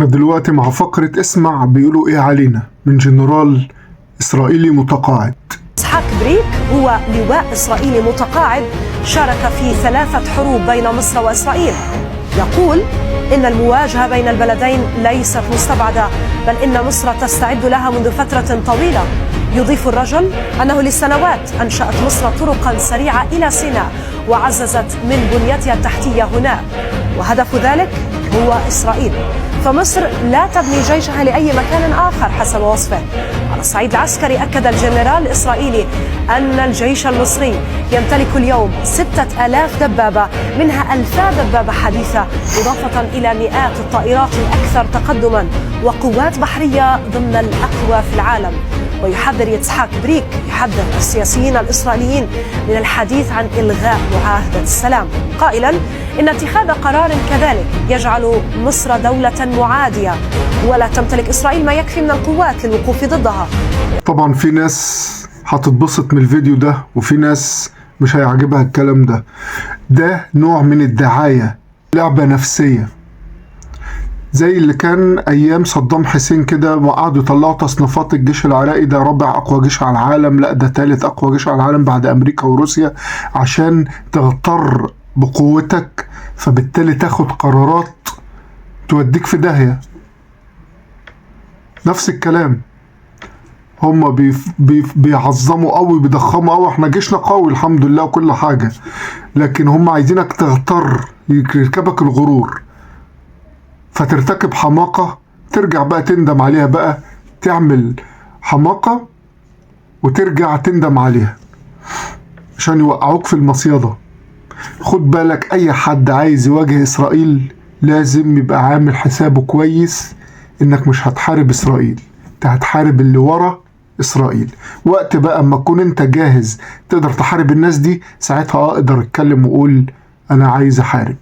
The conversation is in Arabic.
دلوقتي مع فقرة اسمع بيقولوا ايه علينا من جنرال اسرائيلي متقاعد. إسحاق بريك هو لواء إسرائيلي متقاعد شارك في 3 حروب بين مصر وإسرائيل. يقول إن المواجهة بين البلدين ليست مستبعدة، بل إن مصر تستعد لها منذ فترة طويلة. يضيف الرجل أنه لسنوات أنشأت مصر طرقا سريعة إلى سيناء وعززت من بنيتها التحتية هناك، وهدف ذلك هو إسرائيل. فمصر لا تبني جيشها لأي مكان آخر حسب وصفه. على الصعيد العسكري أكد الجنرال الإسرائيلي أن الجيش المصري يمتلك اليوم 6000 دبابة، منها 2000 دبابة حديثة، إضافة إلى مئات الطائرات الأكثر تقدما وقوات بحرية ضمن الأقوى في العالم. ويحذر إسحاق بريك السياسيين الإسرائيليين من الحديث عن إلغاء معاهدة السلام، قائلا إن اتخاذ قرار كذلك يجعل مصر دولة معادية، ولا تمتلك إسرائيل ما يكفي من القوات للوقوف ضدها. طبعا في ناس هتتبسط من الفيديو ده وفي ناس مش هيعجبها الكلام ده. ده نوع من الدعاية، لعبة نفسية زي اللي كان ايام صدام حسين كده، وقعدوا يطلعوا تصنيفات الجيش العراقي ده رابع اقوى جيش على العالم، لا ده ثالث اقوى جيش على العالم بعد امريكا وروسيا، عشان تغتر بقوتك فبالتالي تاخد قرارات توديك في داهية. نفس الكلام، هما بيعظموا قوي، بيضخموا قوي، احنا جيشنا قوي الحمد لله وكل حاجة، لكن هما عايزينك تغتر، يركبك الغرور فترتكب حماقة، ترجع بقى تندم عليها، بقى تعمل حماقة وترجع تندم عليها عشان يوقعوك في المصيدة. خد بالك، اي حد عايز يواجه اسرائيل لازم يبقى عامل حسابه كويس انك مش هتحارب اسرائيل، انت هتحارب اللي ورا اسرائيل. وقت بقى اما تكون انت جاهز تقدر تحارب الناس دي، ساعتها اقدر اتكلم واقول انا عايز احارب.